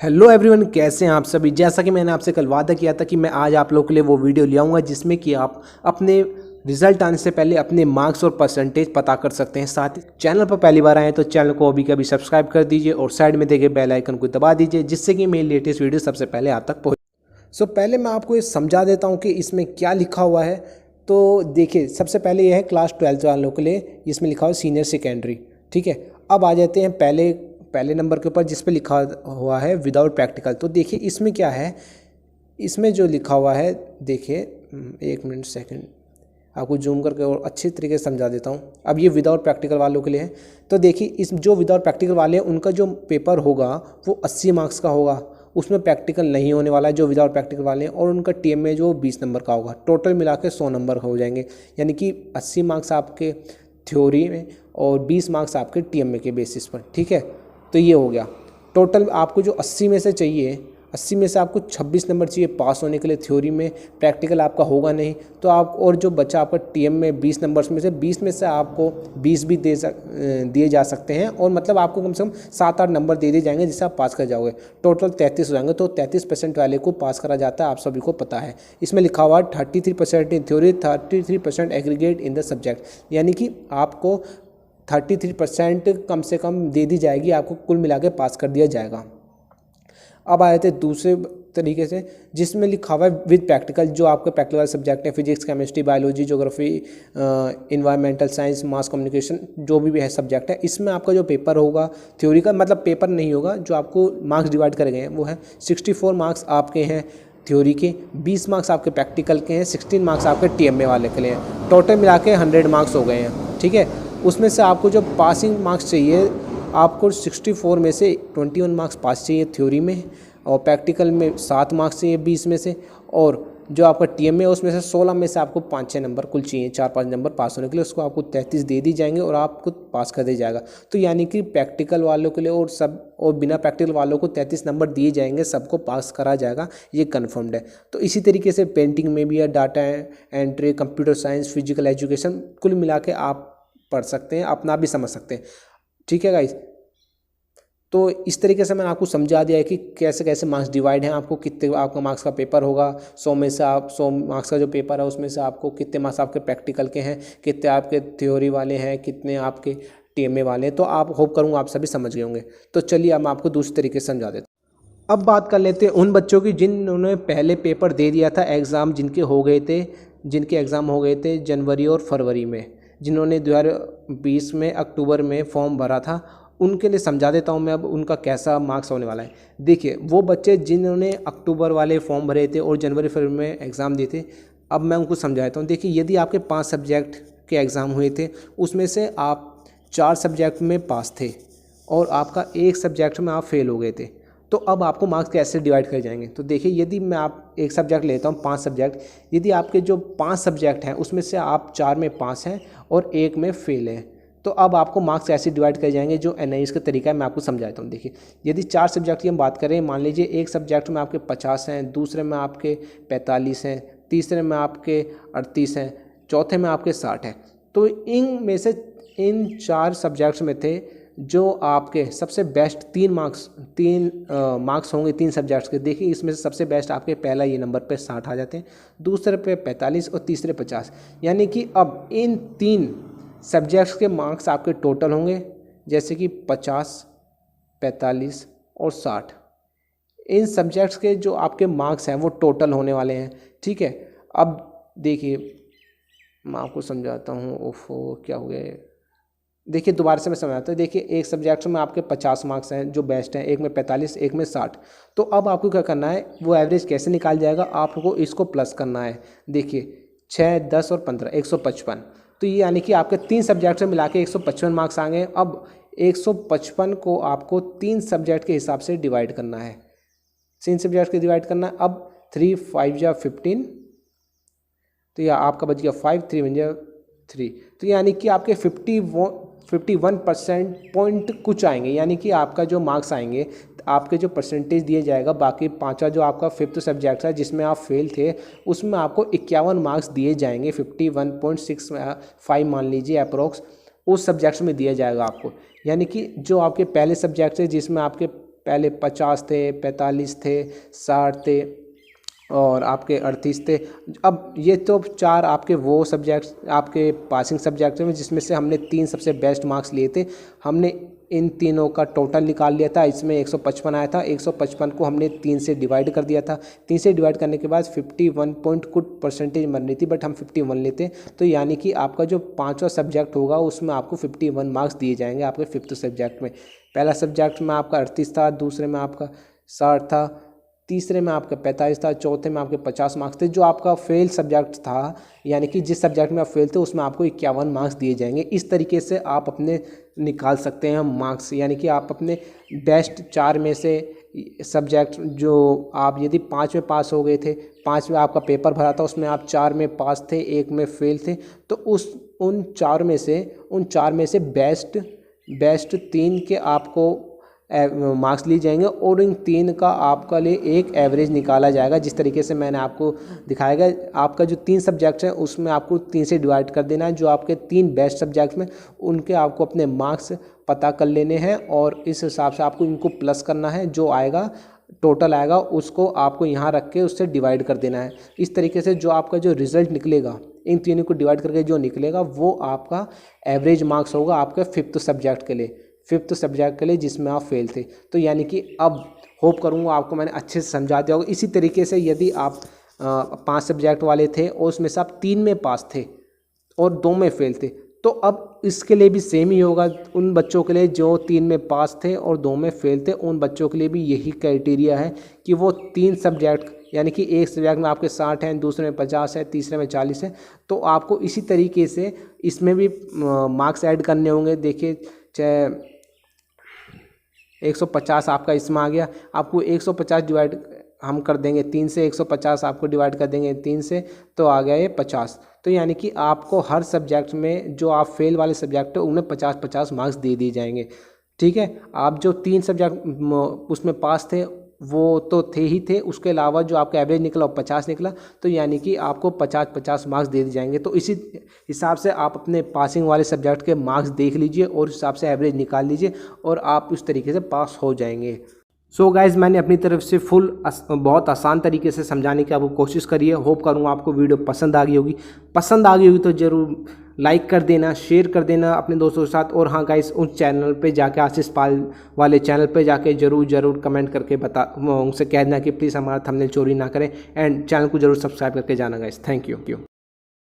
Hello everyone, कैसे हैं आप सभी। जैसा कि मैंने आपसे कल वादा किया था कि मैं आज आप लोगों के लिए वो वीडियो ले आऊँगा जिसमें कि आप अपने रिजल्ट आने से पहले अपने मार्क्स और परसेंटेज पता कर सकते हैं। साथ ही चैनल पर पहली बार आए तो चैनल को अभी कभी सब्सक्राइब कर दीजिए और साइड में देखे बेल आइकन को दबा दीजिए जिससे कि मेरी लेटेस्ट वीडियो सबसे पहले आप तक पहुँचे। पहले मैं आपको ये समझा देता हूँ कि इसमें क्या लिखा हुआ है। तो देखिए, सबसे पहले यह है क्लास 12 वालों के लिए, इसमें लिखा हुआ सीनियर सेकेंडरी। ठीक है, अब आ जाते हैं पहले नंबर के ऊपर जिस पे लिखा हुआ है विदाउट प्रैक्टिकल। तो देखिए इसमें क्या है, इसमें जो लिखा हुआ है, देखिए एक मिनट सेकंड आपको जूम करके और अच्छी तरीके से समझा देता हूँ। अब ये विदाउट प्रैक्टिकल वालों के लिए है। तो देखिए इस जो विदाउट प्रैक्टिकल वाले हैं उनका जो पेपर होगा वो 80 मार्क्स का होगा, उसमें प्रैक्टिकल नहीं होने वाला है जो विदाउट प्रैक्टिकल वाले हैं। और उनका टीएम में जो 20 नंबर का होगा, टोटल मिला के 100 नंबर हो जाएंगे। यानी कि 80 मार्क्स आपके थ्योरी में और 20 मार्क्स आपके टीएम के बेसिस पर। ठीक है, तो ये हो गया टोटल। आपको जो 80 में से चाहिए, 80 में से आपको 26 नंबर चाहिए पास होने के लिए थ्योरी में। प्रैक्टिकल आपका होगा नहीं तो आप, और जो बच्चा आपका टीएम में 20 नंबर्स में से 20 में से आपको 20 भी दिए जा सकते हैं। और मतलब आपको कम से कम 7-8 नंबर दे दिए जाएंगे जिससे आप पास कर जाओगे। टोटल 33 हो जाएंगे। तो 33% वाले को पास करा जाता है, आप सभी को पता है। इसमें लिखा हुआ 33% in theory, 33% aggregate in the subject. यानी कि आपको 33% कम से कम दे दी जाएगी, आपको कुल मिला के पास कर दिया जाएगा। अब आए थे दूसरे तरीके से जिसमें लिखा हुआ है विद प्रैक्टिकल। जो आपके प्रैक्टिकल सब्जेक्ट हैं, physics, chemistry, biology, geography, environmental science, mass communication, जो भी है सब्जेक्ट है, इसमें आपका जो पेपर होगा थ्योरी का, मतलब पेपर नहीं होगा, जो आपको मार्क्स डिवाइड करे गए हैं वो है 64 मार्क्स आपके हैं थ्योरी के, 20 मार्क्स आपके प्रैक्टिकल के हैं, 16 मार्क्स आपके टीएमए वाले के लिए हैं। टोटल मिला के 100 मार्क्स हो गए हैं। ठीक है, उसमें से आपको जो पासिंग मार्क्स चाहिए, आपको 64 में से 21 मार्क्स पास चाहिए थ्योरी में, और प्रैक्टिकल में 7 मार्क्स चाहिए 20 में से, और जो आपका टीएमए है उसमें से 16 में से आपको 5-6 नंबर कुल चाहिए, 4-5 नंबर पास होने के लिए। उसको आपको 33 दे दी जाएंगे और आपको पास कर दिया जाएगा। तो यानी कि प्रैक्टिकल वालों के लिए और बिना प्रैक्टिकल वालों को 33 नंबर दिए जाएंगे, सबको पास करा जाएगा, ये कन्फर्म्ड है। तो इसी तरीके से पेंटिंग में भी है, data entry, computer science, physical education, कुल मिला के आप पढ़ सकते हैं, अपना भी समझ सकते हैं। ठीक है गाइस, तो इस तरीके से मैंने आपको समझा दिया है कि कैसे कैसे मार्क्स डिवाइड हैं, आपको कितने आपका मार्क्स का पेपर होगा। 100 में से आप 100 मार्क्स का जो पेपर है उसमें से आपको कितने मार्क्स आपके प्रैक्टिकल के हैं, कितने आपके थ्योरी वाले हैं, कितने आपके टीएमए वाले हैं। तो आप होप करूँगा आप सभी समझ गए होंगे। तो चलिए अब मैं आपको दूसरे तरीके से समझा देता हूँ। अब बात कर लेते हैं उन बच्चों की जिन्होंने पहले पेपर दे दिया था, एग्ज़ाम जिनके एग्ज़ाम हो गए थे जनवरी और फरवरी में, जिन्होंने 2020 में अक्टूबर में फॉर्म भरा था, उनके लिए समझा देता हूँ मैं अब उनका कैसा मार्क्स होने वाला है। देखिए, वो बच्चे जिन्होंने अक्टूबर वाले फॉर्म भरे थे और जनवरी फरवरी में एग्ज़ाम दिए थे, अब मैं उनको समझाता हूँ। देखिए, यदि आपके 5 सब्जेक्ट के एग्ज़ाम हुए थे, उसमें से आप 4 सब्जेक्ट में पास थे और आपका 1 सब्जेक्ट में आप फेल हो गए थे, तो अब आपको मार्क्स कैसे डिवाइड करे जाएंगे। तो देखिए, यदि मैं आप एक सब्जेक्ट लेता हूँ, 5 सब्जेक्ट, यदि आपके जो 5 सब्जेक्ट हैं उसमें से आप 4 में पास हैं और 1 में फेल हैं, तो अब आपको मार्क्स ऐसे डिवाइड करे जाएंगे जो एनालिसिस का तरीका है, मैं आपको समझाता हूँ। देखिए, यदि 4 सब्जेक्ट की हम बात करें, मान लीजिए एक सब्जेक्ट में आपके 50 हैं, दूसरे में आपके 45 हैं, तीसरे में आपके 38 हैं, चौथे में आपके 60 हैं। तो इन 4 सब्जेक्ट्स में थे जो आपके सबसे बेस्ट 3 मार्क्स होंगे 3 सब्जेक्ट्स के। देखिए, इसमें से सबसे बेस्ट आपके पहला ये नंबर पे 60 आ जाते हैं, दूसरे पे 45 और तीसरे 50। यानी कि अब इन 3 सब्जेक्ट्स के मार्क्स आपके टोटल होंगे, जैसे कि 50, 45 और 60। इन सब्जेक्ट्स के जो आपके मार्क्स हैं वो टोटल होने वाले हैं। ठीक है, अब देखिए मैं आपको समझाता हूँ। ओफो, क्या हो गया। देखिए, दोबारा से मैं समझाता हूँ। देखिए, एक सब्जेक्ट में आपके 50 मार्क्स हैं जो बेस्ट हैं, एक में 45, एक में 60। तो अब आपको क्या करना है, वो एवरेज कैसे निकाल जाएगा, आपको इसको प्लस करना है। देखिए, 6, 10 और 15, 155। तो ये यानी कि आपके 3 सब्जेक्ट से मिला के 155 मार्क्स आ गए। अब 155 को आपको 3 सब्जेक्ट के हिसाब से डिवाइड करना है, 3 सब्जेक्ट के डिवाइड करना है। अब 3 5 या 15, तो यह आपका बच गया 5, 3 1 जा 3। तो यानी कि आपके 51% पॉइंट कुछ आएंगे, यानी कि आपका जो मार्क्स आएंगे, आपके जो परसेंटेज दिए जाएगा, बाकी 5वां जो आपका 5th सब्जेक्ट है जिसमें आप फेल थे, उसमें आपको 51 मार्क्स दिए जाएंगे। 51.65 मान लीजिए अप्रोक्स, उस सब्जेक्ट्स में दिया जाएगा आपको। यानी कि जो आपके पहले सब्जेक्ट है जिसमें आपके पहले 50 थे, 45 थे, 60 थे और आपके 38 थे। अब ये तो 4 आपके वो सब्जेक्ट्स आपके पासिंग सब्जेक्ट में जिसमें से हमने 3 सबसे बेस्ट मार्क्स लिए थे। हमने इन तीनों का टोटल निकाल लिया था, इसमें 155 आया था। 155 को हमने 3 से डिवाइड कर दिया था। 3 से डिवाइड करने के बाद 51 पॉइंट कुछ परसेंटेज बननी थी, बट हम 51 लेते। तो यानी कि आपका जो 5वां सब्जेक्ट होगा उसमें आपको 51 मार्क्स दिए जाएंगे आपके 5th सब्जेक्ट में। पहला सब्जेक्ट में आपका 38 था, दूसरे में आपका 60 था, तीसरे में आपका 45 था, चौथे में आपके 50 मार्क्स थे। जो आपका फेल सब्जेक्ट था, यानी कि जिस सब्जेक्ट में आप फेल थे उसमें आपको 51 मार्क्स दिए जाएंगे। इस तरीके से आप अपने निकाल सकते हैं मार्क्स, यानी कि आप अपने बेस्ट 4 में से सब्जेक्ट जो आप यदि 5 में पास हो गए थे, 5 में आपका पेपर भरा था, उसमें आप 4 में पास थे, 1 में फेल थे, तो उन 4 में से बेस्ट 3 के आपको मार्क्स लिए जाएंगे और इन 3 का आपका लिए एक एवरेज निकाला जाएगा। जिस तरीके से मैंने आपको दिखाएगा, आपका जो 3 सब्जेक्ट्स हैं उसमें आपको 3 से डिवाइड कर देना है। जो आपके 3 बेस्ट सब्जेक्ट्स में उनके आपको अपने मार्क्स पता कर लेने हैं और इस हिसाब से आपको इनको प्लस करना है। जो आएगा टोटल आएगा उसको आपको यहाँ रख के उससे डिवाइड कर देना है। इस तरीके से जो आपका जो रिज़ल्ट निकलेगा, इन तीनों को डिवाइड करके जो निकलेगा वो आपका एवरेज मार्क्स होगा आपके 5th सब्जेक्ट के लिए, 5th सब्जेक्ट के लिए जिसमें आप फेल थे। तो यानी कि अब होप करूँगा आपको मैंने अच्छे से समझा दिया होगा। इसी तरीके से यदि आप 5 सब्जेक्ट वाले थे और उसमें से आप 3 में पास थे और 2 में फेल थे, तो अब इसके लिए भी सेम ही होगा। उन बच्चों के लिए जो 3 में पास थे और 2 में फेल थे, उन बच्चों के लिए भी यही क्राइटेरिया है कि वो 3 सब्जेक्ट, यानी कि एक सब्जेक्ट में आपके 60 हैं, दूसरे में 50 है, तीसरे में 40 है, तो आपको इसी तरीके से इसमें भी मार्क्स ऐड करने होंगे। देखिए चाहे 150 आपका इसमें आ गया, आपको 150 डिवाइड हम कर देंगे 3 से, 150 आपको डिवाइड कर देंगे 3 से, तो आ गया ये 50। तो यानी कि आपको हर सब्जेक्ट में जो आप फेल वाले सब्जेक्ट है उनमें 50-50 मार्क्स दे दिए जाएंगे। ठीक है, आप जो 3 सब्जेक्ट उसमें पास थे वो तो थे ही थे, उसके अलावा जो आपका एवरेज निकला वो 50 निकला, तो यानी कि आपको 50-50 मार्क्स दे दिए जाएंगे। तो इसी हिसाब से आप अपने पासिंग वाले सब्जेक्ट के मार्क्स देख लीजिए और उस हिसाब से एवरेज निकाल लीजिए और आप उस तरीके से पास हो जाएंगे। सो गाइज़, मैंने अपनी तरफ से बहुत आसान तरीके से समझाने की आपको कोशिश करी है। होप करूँगा आपको वीडियो पसंद आ गई होगी। पसंद आ गई होगी तो ज़रूर लाइक कर देना, शेयर कर देना अपने दोस्तों के साथ। और हाँ गाइस, उस चैनल पे जाके आशीष पाल वाले चैनल पे जाके ज़रूर कमेंट करके उनसे कह देना कि प्लीज़ हमारा थंबनेल चोरी ना करें एंड चैनल को ज़रूर सब्सक्राइब करके जाना गाइस। Thank you.